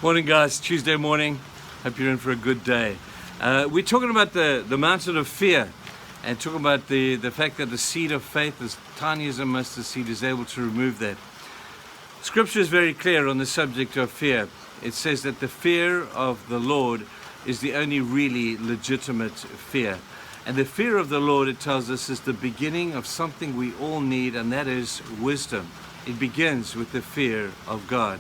Morning, guys. Tuesday morning. Hope you're in for a good day. We're talking about the mountain of fear, and talking about the fact that the seed of faith, as tiny as a mustard seed, is able to remove that. Scripture is very clear on the subject of fear. It says that the fear of the Lord is the only really legitimate fear. And the fear of the Lord, it tells us, is the beginning of something we all need, and that is wisdom. It begins with the fear of God.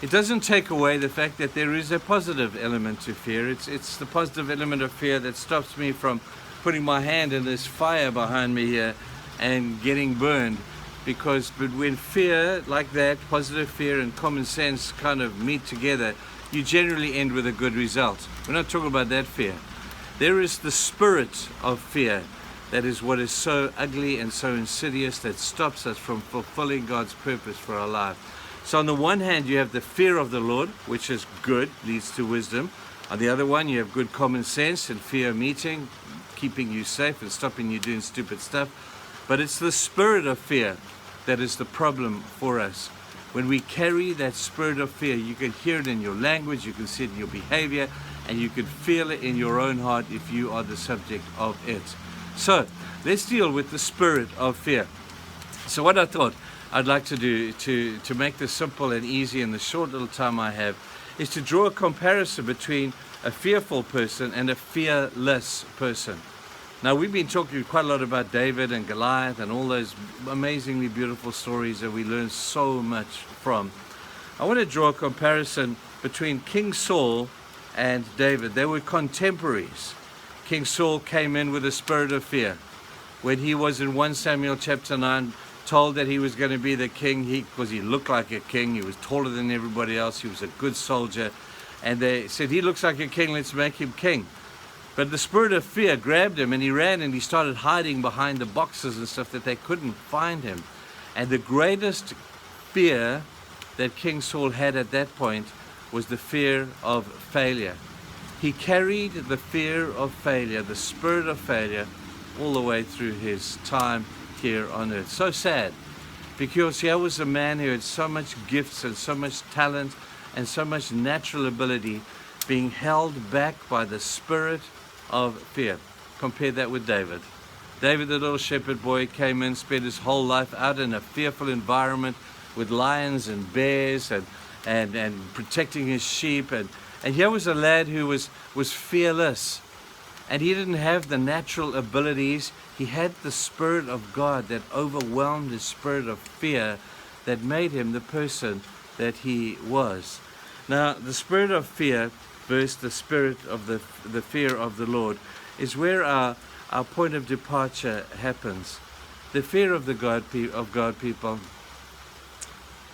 It doesn't take away the fact that there is a positive element to fear. It's the positive element of fear that stops me from putting my hand in this fire behind me here and getting burned. But when fear like that, positive fear and common sense kind of meet together, you generally end with a good result. We're not talking about that fear. There is the spirit of fear. That is what is so ugly and so insidious that stops us from fulfilling God's purpose for our life. So on the one hand, you have the fear of the Lord, which is good, leads to wisdom. On the other one, you have good common sense and fear meeting, keeping you safe and stopping you doing stupid stuff. But it's the spirit of fear that is the problem for us. When we carry that spirit of fear, you can hear it in your language, you can see it in your behavior, and you can feel it in your own heart if you are the subject of it. So let's deal with the spirit of fear. So what I thought I'd like to do to make this simple and easy in the short little time I have is to draw a comparison between a fearful person and a fearless person. Now, we've been talking quite a lot about David and Goliath and all those amazingly beautiful stories that we learn so much from. I want to draw a comparison between King Saul and David. They were contemporaries. King Saul came in with a spirit of fear. When he was in 1 Samuel chapter 9, told that he was going to be the king because he looked like a king, he was taller than everybody else, he was a good soldier, and they said, he looks like a king, let's make him king. But the spirit of fear grabbed him, and he ran and he started hiding behind the boxes and stuff that they couldn't find him. And the greatest fear that King Saul had at that point was the fear of failure. He carried the fear of failure, the spirit of failure, all the way through his time here on earth. So sad, because here was a man who had so much gifts and so much talent and so much natural ability being held back by the spirit of fear. Compare that with David. David, the little shepherd boy, came in, spent his whole life out in a fearful environment with lions and bears and protecting his sheep. And here was a lad who was fearless. And he didn't have the natural abilities. He had the Spirit of God that overwhelmed his spirit of fear that made him the person that he was. Now, the spirit of fear versus the spirit of the fear of the Lord is where our point of departure happens. The fear of God people,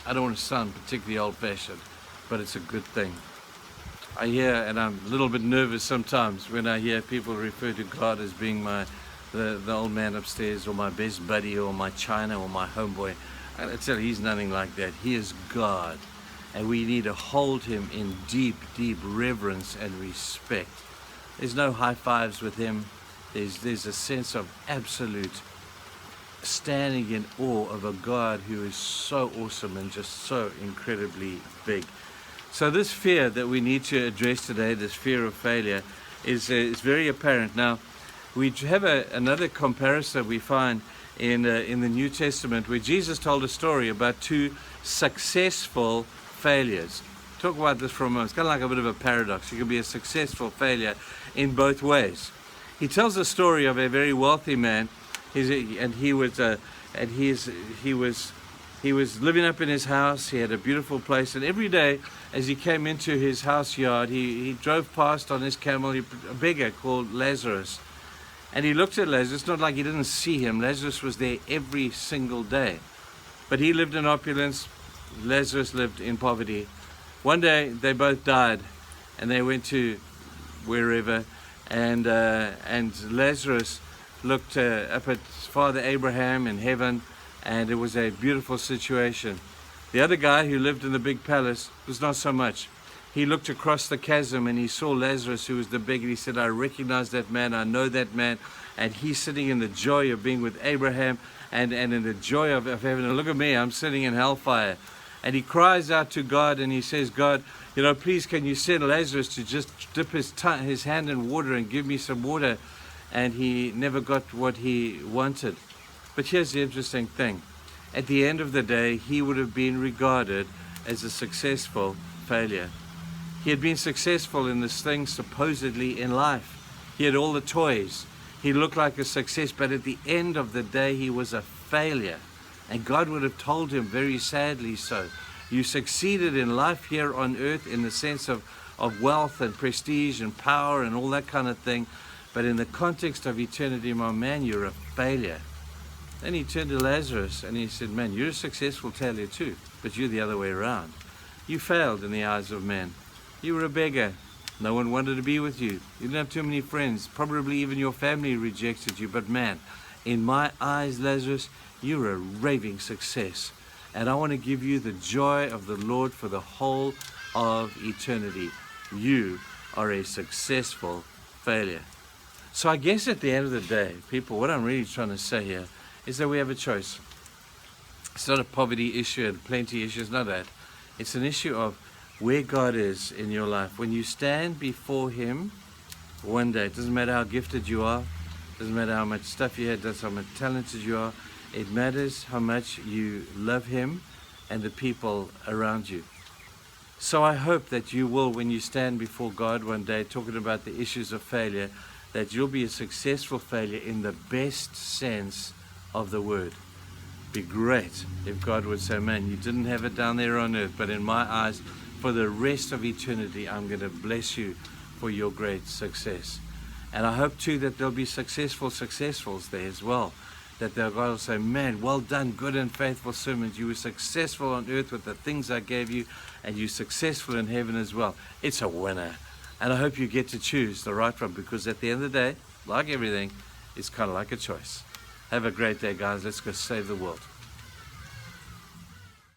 I don't want to sound particularly old-fashioned, but it's a good thing. I hear, and I'm a little bit nervous sometimes when I hear people refer to God as being the old man upstairs, or my best buddy, or my China, or my homeboy. I tell you, he's nothing like that. He is God, and we need to hold him in deep, deep reverence and respect. There's no high fives with him. There's a sense of absolute standing in awe of a God who is so awesome and just so incredibly big. So this fear that we need to address today, this fear of failure, is very apparent. Now, we have another comparison we find in the New Testament, where Jesus told a story about two successful failures. Talk about this for a moment. It's kind of like a bit of a paradox. You can be a successful failure in both ways. He tells a story of a very wealthy man, he was living up in his house. He had a beautiful place, and every day as he came into his house yard, he drove past on his camel a beggar called Lazarus. And he looked at Lazarus. It's not like he didn't see him. Lazarus was there every single day. But he lived in opulence. Lazarus lived in poverty. One day they both died, and they went to wherever, and Lazarus looked up at Father Abraham in heaven, and it was a beautiful situation. The other guy who lived in the big palace was not so much. He looked across the chasm and he saw Lazarus, who was the beggar. He said, I recognize that man, I know that man, and he's sitting in the joy of being with Abraham and in the joy of heaven. And look at me, I'm sitting in hellfire. And he cries out to God and he says, God, please can you send Lazarus to just dip his hand in water and give me some water? And he never got what he wanted. But here's the interesting thing. At the end of the day, he would have been regarded as a successful failure. He had been successful in this thing supposedly in life. He had all the toys. He looked like a success, but at the end of the day, he was a failure. And God would have told him very sadly so. You succeeded in life here on earth in the sense of wealth and prestige and power and all that kind of thing. But in the context of eternity, my man, you're a failure. Then he turned to Lazarus and he said, man, you're a successful failure too, but you're the other way around. You failed in the eyes of men. You were a beggar. No one wanted to be with you. You didn't have too many friends. Probably even your family rejected you. But man, in my eyes, Lazarus, you're a raving success. And I want to give you the joy of the Lord for the whole of eternity. You are a successful failure. So I guess at the end of the day, people, what I'm really trying to say here is that we have a choice. It's not a poverty issue and plenty issue. It's not that. It's an issue of where God is in your life. When you stand before Him one day, it doesn't matter how gifted you are, it doesn't matter how much stuff you have, it doesn't matter how talented you are, it matters how much you love Him and the people around you. So I hope that you will, when you stand before God one day talking about the issues of failure, that you'll be a successful failure in the best sense of the word. Be great if God would say, man, you didn't have it down there on earth, but in my eyes, for the rest of eternity, I'm going to bless you for your great success. And I hope too that there'll be successfuls there as well. That God will say, man, well done, good and faithful servant. You were successful on earth with the things I gave you, and you're successful in heaven as well. It's a winner. And I hope you get to choose the right one, because at the end of the day, like everything, it's kind of like a choice. Have a great day, guys. Let's go save the world.